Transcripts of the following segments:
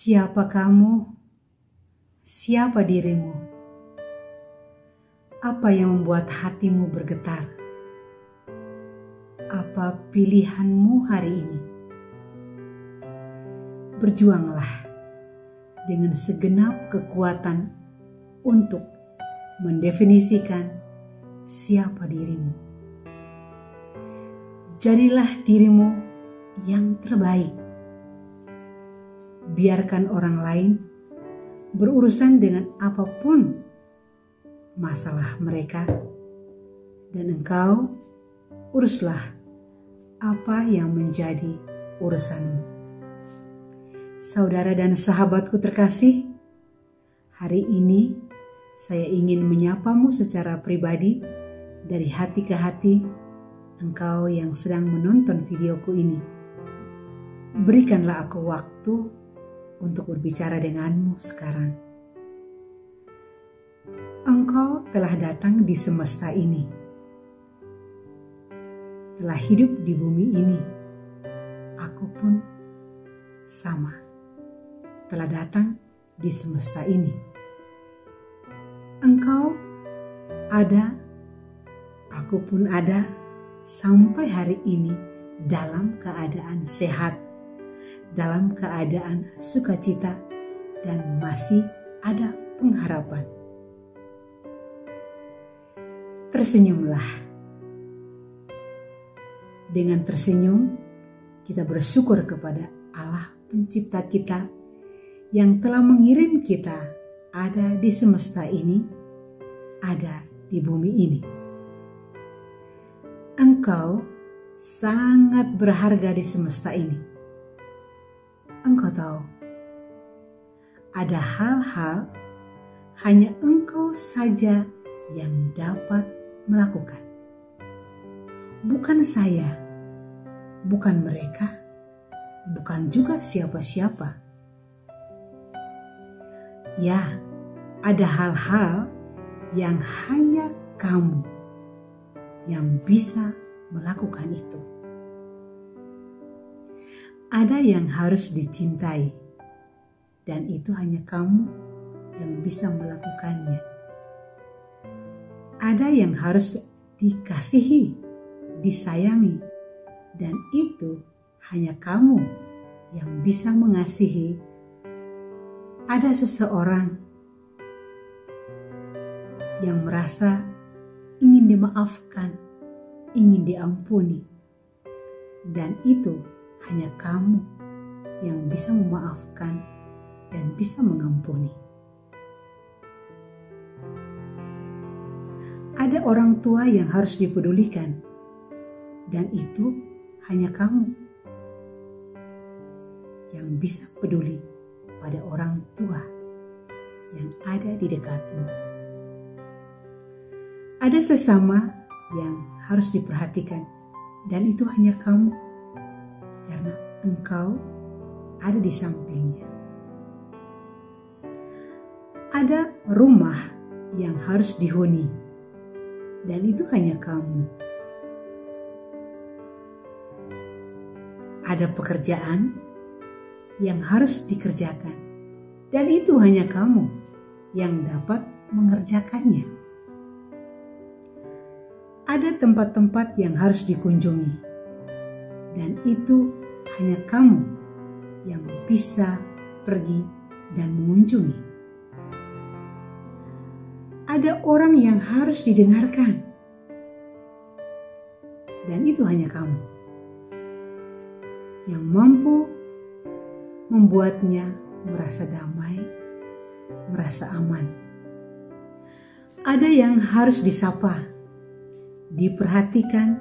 Siapa kamu? Siapa dirimu? Apa yang membuat hatimu bergetar? Apa pilihanmu hari ini? Berjuanglah dengan segenap kekuatan untuk mendefinisikan siapa dirimu. Jadilah dirimu yang terbaik. Biarkan orang lain berurusan dengan apapun masalah mereka, dan engkau uruslah apa yang menjadi urusanmu. Saudara dan sahabatku terkasih, hari ini saya ingin menyapamu secara pribadi dari hati ke hati. Engkau yang sedang menonton videoku ini, berikanlah aku waktu untuk berbicara denganmu sekarang. Engkau telah datang di semesta ini, telah hidup di bumi ini. Aku pun sama, telah datang di semesta ini. Engkau ada, aku pun ada, sampai hari ini dalam keadaan sehat, dalam keadaan sukacita, dan masih ada pengharapan. Tersenyumlah. Dengan tersenyum, kita bersyukur kepada Allah pencipta kita yang telah mengirim kita ada di semesta ini, ada di bumi ini. Engkau sangat berharga di semesta ini. Engkau tahu, ada hal-hal hanya engkau saja yang dapat melakukan. Bukan saya, bukan mereka, bukan juga siapa-siapa. Ya, ada hal-hal yang hanya kamu yang bisa melakukan itu. Ada yang harus dicintai, dan itu hanya kamu yang bisa melakukannya. Ada yang harus dikasihi, disayangi, dan itu hanya kamu yang bisa mengasihi. Ada seseorang yang merasa ingin dimaafkan, ingin diampuni, dan itu hanya kamu yang bisa memaafkan dan bisa mengampuni. Ada orang tua yang harus dipedulikan, dan itu hanya kamu yang bisa peduli pada orang tua yang ada di dekatmu. Ada sesama yang harus diperhatikan, dan itu hanya kamu, karena engkau ada di sampingnya. Ada rumah yang harus dihuni, dan itu hanya kamu. Ada pekerjaan yang harus dikerjakan, dan itu hanya kamu yang dapat mengerjakannya. Ada tempat-tempat yang harus dikunjungi, dan itu hanya kamu yang bisa pergi dan mengunjungi. Ada orang yang harus didengarkan, dan itu hanya kamu yang mampu membuatnya merasa damai, merasa aman. Ada yang harus disapa, diperhatikan,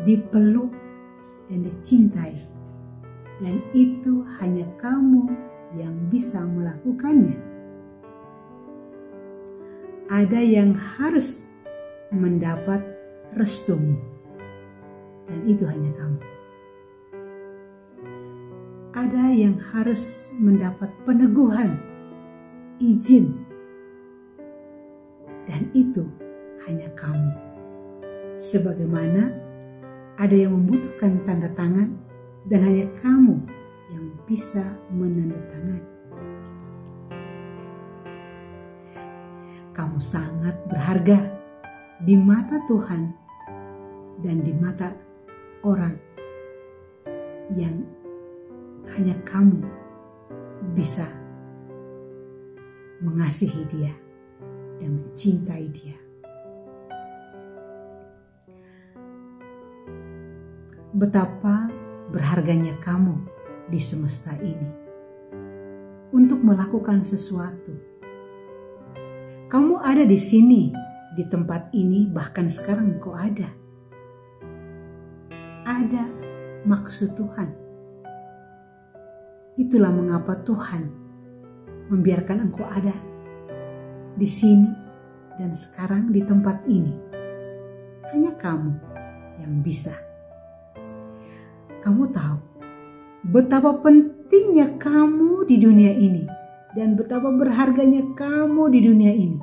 dipeluk, dan dicintai, dan itu hanya kamu yang bisa melakukannya. Ada yang harus mendapat restumu, dan itu hanya kamu. Ada yang harus mendapat peneguhan, izin, dan itu hanya kamu. Sebagaimana ada yang membutuhkan tanda tangan, dan hanya kamu yang bisa menandatangani. Kamu sangat berharga di mata Tuhan dan di mata orang yang hanya kamu bisa mengasihi dia dan mencintai dia. Betapa berharganya kamu di semesta ini untuk melakukan sesuatu. Kamu ada di sini, di tempat ini, bahkan sekarang engkau ada. Ada maksud Tuhan. Itulah mengapa Tuhan membiarkan engkau ada di sini dan sekarang di tempat ini. Hanya kamu yang bisa. Kamu tahu betapa pentingnya kamu di dunia ini dan betapa berharganya kamu di dunia ini.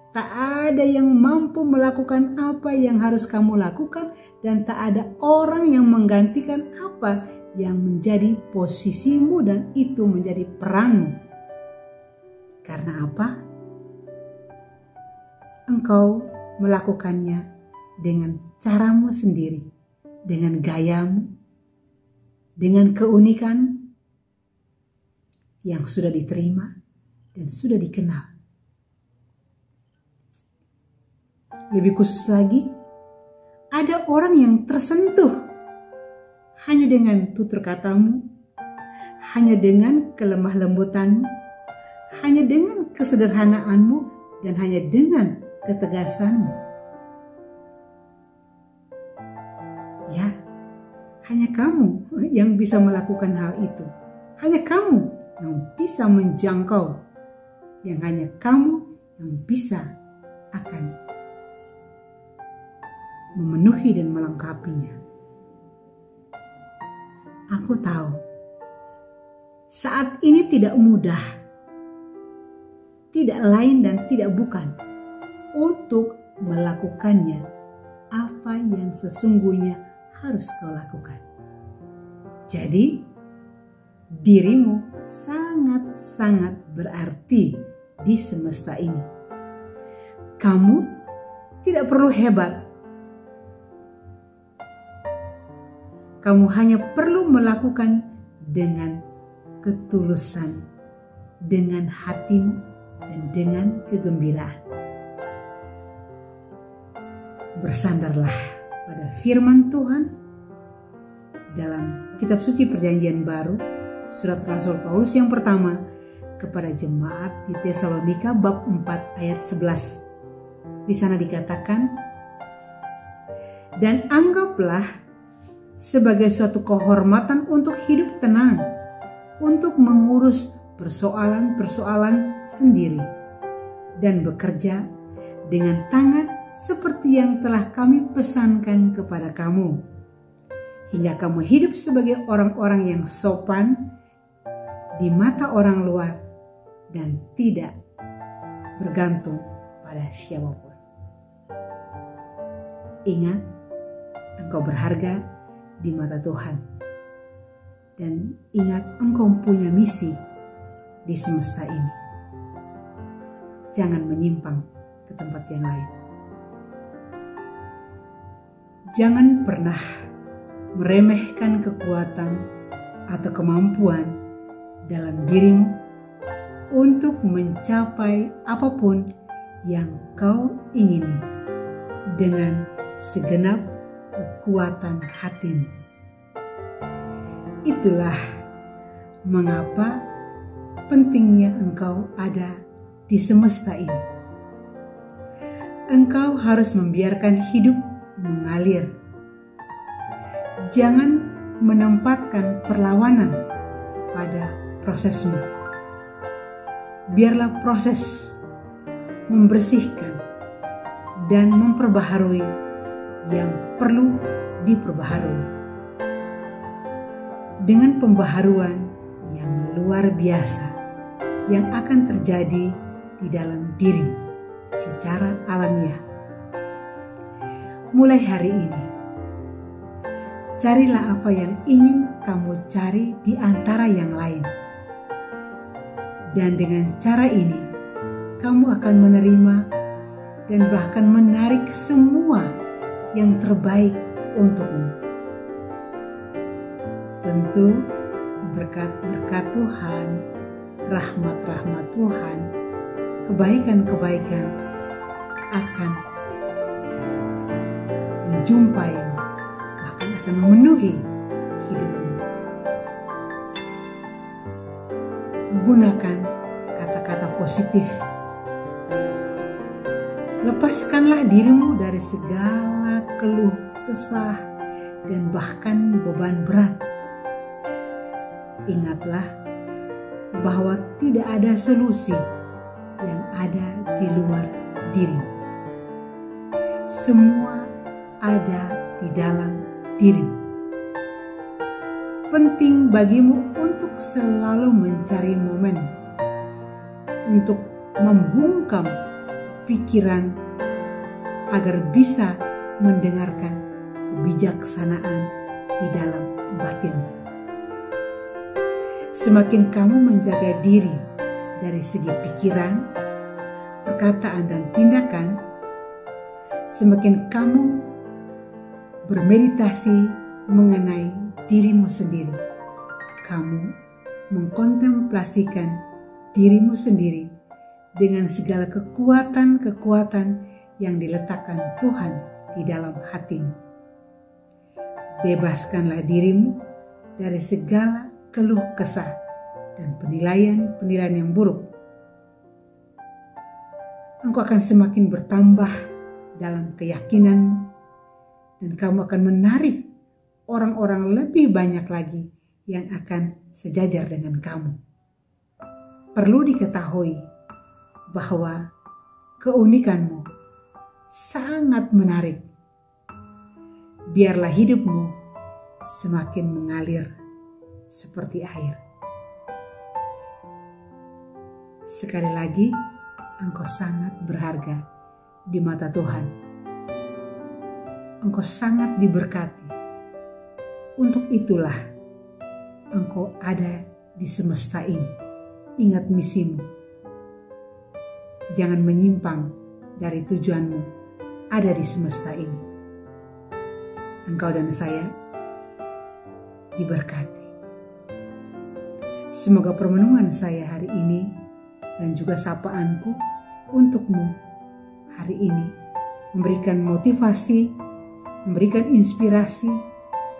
Tak ada yang mampu melakukan apa yang harus kamu lakukan dan tak ada orang yang menggantikan apa yang menjadi posisimu dan itu menjadi peranmu. Karena apa? Engkau melakukannya dengan caramu sendiri, dengan gayamu, dengan keunikan yang sudah diterima dan sudah dikenal. Lebih khusus lagi, ada orang yang tersentuh hanya dengan tutur katamu, hanya dengan kelemah lembutanmu, hanya dengan kesederhanaanmu, dan hanya dengan ketegasanmu. Ya, hanya kamu yang bisa melakukan hal itu. Hanya kamu yang bisa menjangkau, yang hanya kamu yang bisa akan memenuhi dan melengkapinya. Aku tahu saat ini tidak mudah, tidak lain dan tidak bukan untuk melakukannya apa yang sesungguhnya harus kau lakukan. Jadi dirimu sangat-sangat berarti di semesta ini. Kamu tidak perlu hebat. Kamu hanya perlu melakukan dengan ketulusan, dengan hatimu, dan dengan kegembiraan. Bersandarlah pada firman Tuhan dalam kitab suci Perjanjian Baru, surat Rasul Paulus yang pertama kepada jemaat di Tesalonika bab 4 ayat 11. Di sana dikatakan, dan anggaplah sebagai suatu kehormatan untuk hidup tenang, untuk mengurus persoalan-persoalan sendiri, dan bekerja dengan tangan seperti yang telah kami pesankan kepada kamu, hingga kamu hidup sebagai orang-orang yang sopan di mata orang luar dan tidak bergantung pada siapapun. Ingat, engkau berharga di mata Tuhan. Dan ingat, engkau punya misi di semesta ini. Jangan menyimpang ke tempat yang lain. Jangan pernah meremehkan kekuatan atau kemampuan dalam dirimu untuk mencapai apapun yang kau ingini dengan segenap kekuatan hatimu. Itulah mengapa pentingnya engkau ada di semesta ini. Engkau harus membiarkan hidup mengalir. Jangan menempatkan perlawanan pada prosesmu. Biarlah proses membersihkan dan memperbaharui yang perlu diperbaharui. Dengan pembaharuan yang luar biasa yang akan terjadi di dalam dirimu secara alamiah. Mulai hari ini, carilah apa yang ingin kamu cari di antara yang lain. Dan dengan cara ini, kamu akan menerima dan bahkan menarik semua yang terbaik untukmu. Tentu berkat-berkat Tuhan, rahmat-rahmat Tuhan, kebaikan-kebaikan akan menjumpaimu, bahkan akan memenuhi hidupmu. Gunakan kata-kata positif. Lepaskanlah dirimu dari segala keluh kesah dan bahkan beban berat. Ingatlah bahwa tidak ada solusi yang ada di luar dirimu. Semua ada di dalam dirimu. Penting bagimu untuk selalu mencari momen untuk membungkam pikiran agar bisa mendengarkan kebijaksanaan di dalam batinmu. Semakin kamu menjaga diri dari segi pikiran, perkataan, dan tindakan, semakin kamu bermeditasi mengenai dirimu sendiri. Kamu mengkontemplasikan dirimu sendiri dengan segala kekuatan-kekuatan yang diletakkan Tuhan di dalam hatimu. Bebaskanlah dirimu dari segala keluh kesah dan penilaian-penilaian yang buruk. Engkau akan semakin bertambah dalam keyakinanmu dan kamu akan menarik orang-orang lebih banyak lagi yang akan sejajar dengan kamu. Perlu diketahui bahwa keunikanmu sangat menarik. Biarlah hidupmu semakin mengalir seperti air. Sekali lagi, engkau sangat berharga di mata Tuhan. Engkau sangat diberkati. Untuk itulah engkau ada di semesta ini. Ingat misimu. Jangan menyimpang dari tujuanmu ada di semesta ini. Engkau dan saya diberkati. Semoga permenungan saya hari ini dan juga sapaanku untukmu hari ini memberikan motivasi, memberikan inspirasi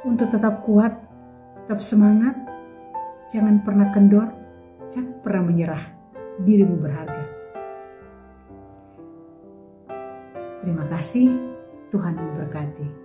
untuk tetap kuat, tetap semangat, jangan pernah kendor, jangan pernah menyerah, dirimu berharga. Terima kasih, Tuhan memberkati.